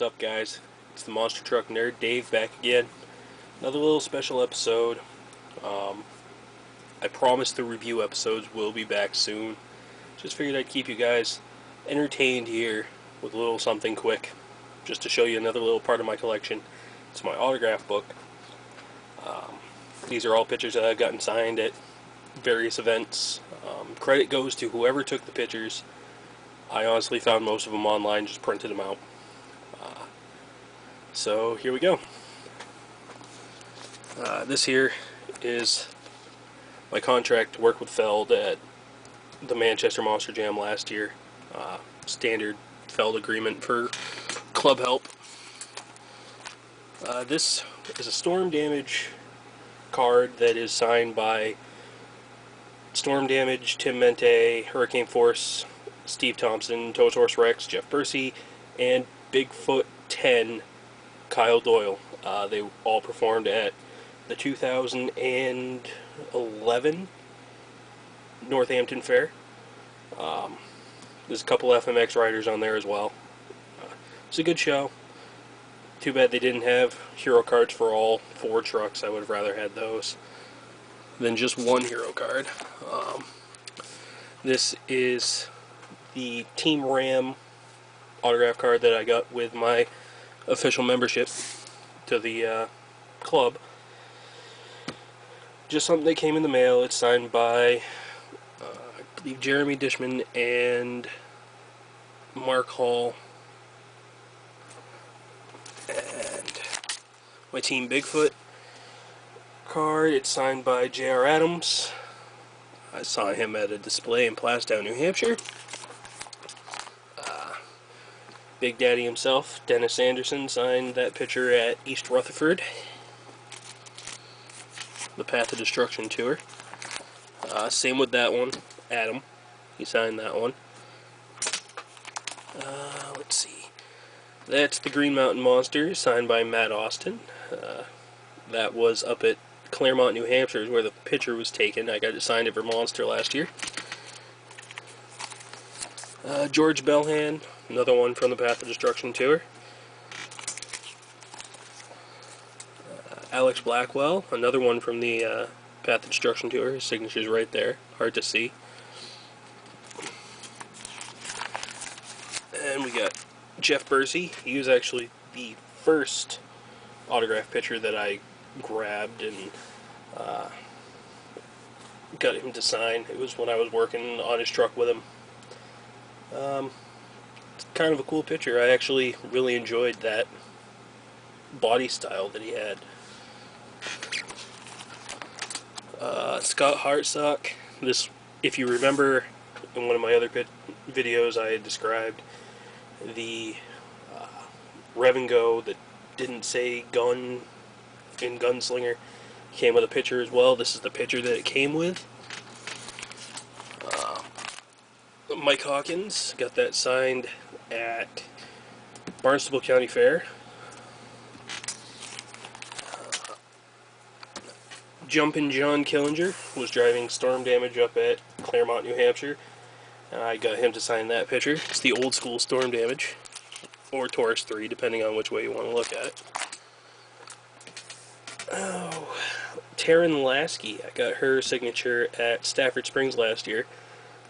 What's up, guys? It's the Monster Truck Nerd, Dave, back again. Another little special episode. I promise the review episodes will be back soon. Just figured I'd keep you guys entertained here with a little something quick, just to show you another little part of my collection. It's my autograph book. These are all pictures that I've gotten signed at various events. Credit goes to whoever took the pictures. I honestly found most of them online, just printed them out. So here we go. This here is my contract to work with Feld at the Manchester Monster Jam last year. Standard Feld agreement for club help. This is a storm damage card that is signed by Storm Damage, Tim Mente, Hurricane Force, Steve Thompson, Tosaurus Rex, Jeff Bursey, and Bigfoot 10, Kyle Doyle. They all performed at the 2011 Northampton Fair. There's a couple FMX riders on there as well. It's a good show. Too bad they didn't have hero cards for all 4 trucks. I would have rather had those than just one hero card. This is the Team Ram autograph card that I got with my official membership to the club. Just something that came in the mail. It's signed by I believe Jeremy Dishman and Mark Hall. And my Team Bigfoot card, it's signed by J.R. Adams. I saw him at a display in Plastown, New Hampshire. Big Daddy himself, Dennis Anderson, signed that picture at East Rutherford, the Path of Destruction tour. Same with that one, Adam. He signed that one. Let's see. That's the Green Mountain Monster, signed by Matt Austin. That was up at Claremont, New Hampshire, where the picture was taken. I got it signed at Vermonster last year. George Belhan, another one from the Path of Destruction tour. Alex Blackwell, another one from the Path of Destruction tour. His signature's right there, hard to see. And we got Jeff Bursey. He was actually the first autograph picture that I grabbed and got him to sign. It was when I was working on his truck with him. It's kind of a cool picture. I actually really enjoyed that body style that he had. Scott Hartsock. This, if you remember, in one of my other videos I had described the Rev and Go that didn't say gun in Gunslinger. Came with a picture as well. This is the picture that it came with. Mike Hawkins, got that signed at Barnstable County Fair. Jumpin' John Killinger was driving Storm Damage up at Claremont, New Hampshire. And I got him to sign that picture. It's the old school Storm Damage, or Taurus 3, depending on which way you want to look at it. Oh, Taryn Lasky, I got her signature at Stafford Springs last year.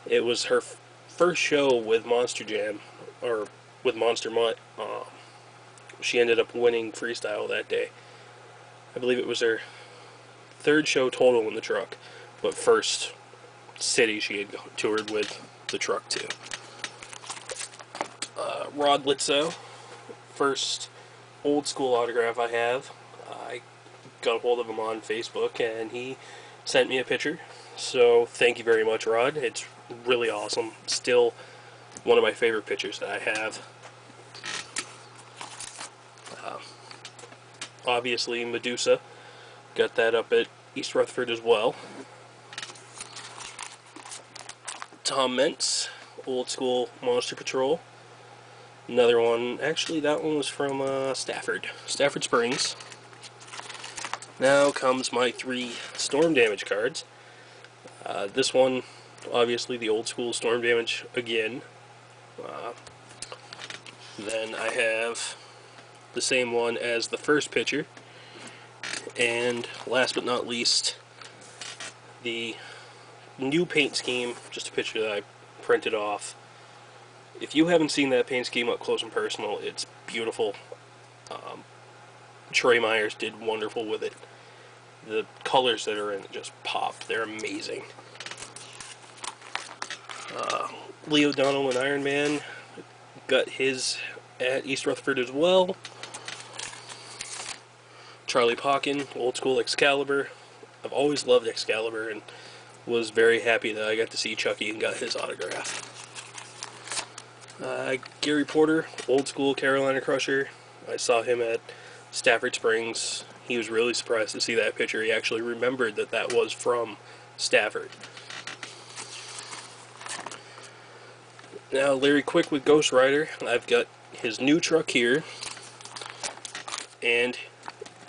It was her first show with Monster Jam, or with Monster Mutt. She ended up winning freestyle that day. I believe it was her 3rd show total in the truck, but first city she had toured with the truck to. Rod Litzo, first old school autograph I have. I got a hold of him on Facebook and he sent me a picture, so thank you very much, Rod. It's really awesome. Still one of my favorite pictures that I have. Obviously Medusa, got that up at East Rutherford as well. Tom Mentz, old school Monster Patrol. Another one, actually that one was from Stafford Springs. Now comes my 3 Storm Damage cards. This one, obviously the old school Storm Damage again. Then I have the same one as the first picture. And last but not least, the new paint scheme, just a picture that I printed off. If you haven't seen that paint scheme up close and personal, it's beautiful. Troy Myers did wonderful with it. The colors that are in it just pop. They're amazing. Lee O'Donnell and Iron Man got his at East Rutherford as well. Charlie Pauken, old school Excalibur. I've always loved Excalibur and was very happy that I got to see Chucky and got his autograph. Gary Porter, old school Carolina Crusher. I saw him at Stafford Springs. He was really surprised to see that picture. He actually remembered that that was from Stafford. Now, Larry Quick with Ghost Rider. I've got his new truck here, and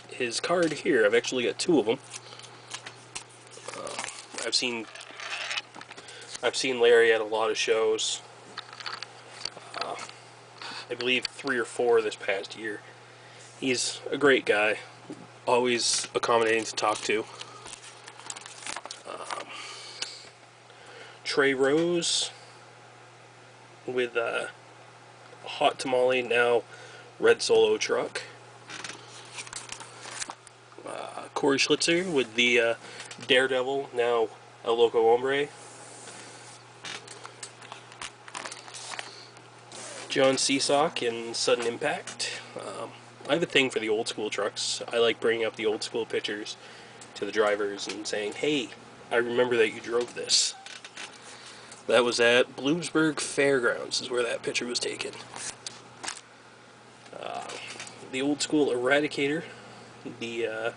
his card here. I've actually got two of them. I've seen Larry at a lot of shows. I believe 3 or 4 this past year. He's a great guy, always accommodating to talk to. Trey Rose with a Hot Tamale, now Red Solo truck. Corey Schlitzer with the Daredevil, now El Loco Hombre. John Seasock in Sudden Impact. I have a thing for the old school trucks. I like bringing up the old school pictures to the drivers and saying, hey, I remember that you drove this. That was at Bloomsburg Fairgrounds is where that picture was taken. The old school Eradicator, the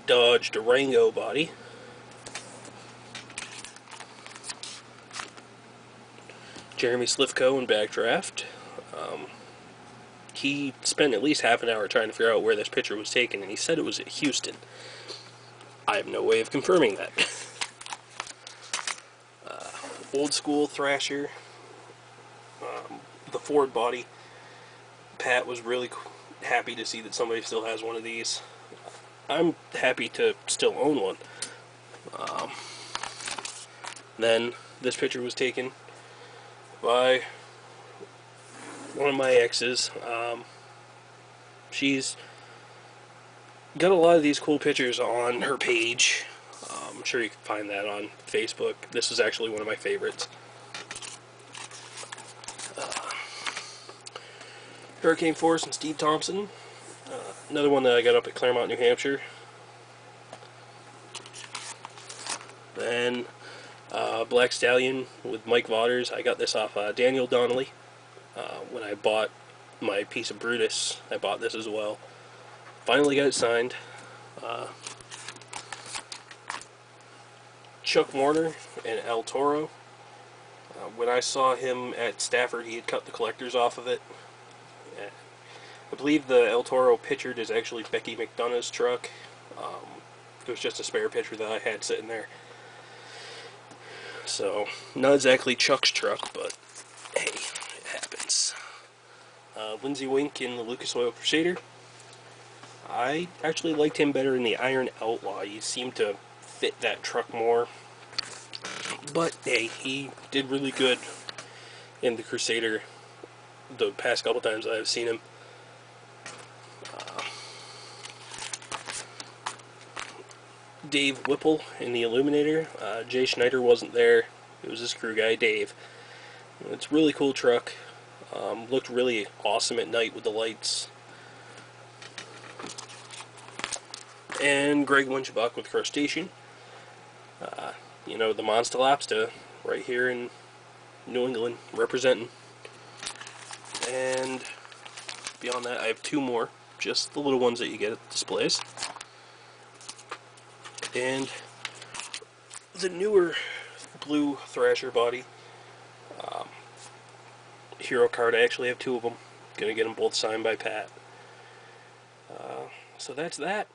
Dodge Durango body. Jeremy Slivko in Backdraft. He spent at least half an hour trying to figure out where this picture was taken, and he said it was at Houston. I have no way of confirming that. Old school Thrasher, the Ford body. Pat was really happy to see that somebody still has one of these. I'm happy to still own one. Then this picture was taken by one of my exes. She's got a lot of these cool pictures on her page. I'm sure you can find that on Facebook. This is actually one of my favorites. Hurricane Force and Steve Thompson. Another one that I got up at Claremont, New Hampshire. Then Black Stallion with Mike Vaughters. I got this off Daniel Donnelly. When I bought my piece of Brutus, I bought this as well. Finally got it signed. Chuck Warner and El Toro. When I saw him at Stafford, he had cut the collectors off of it. I believe the El Toro pictured is actually Becky McDonough's truck. It was just a spare picture that I had sitting there. So, not exactly Chuck's truck, but hey, it happens. Lindsey Wink in the Lucas Oil Crusader. I actually liked him better in the Iron Outlaw. He seemed to fit that truck more. But hey, he did really good in the Crusader the past couple times I've seen him. Dave Whipple in the Illuminator. Jay Schneider wasn't there. It was his crew guy, Dave. It's a really cool truck. Looked really awesome at night with the lights. And Greg Winchabach with Crustacean. You know, the Monster Lobster right here in New England representing. And beyond that, I have 2 more, just the little ones that you get at the displays. And the newer blue Thrasher body. Hero card, I actually have 2 of them. Gonna get them both signed by Pat. So that's that.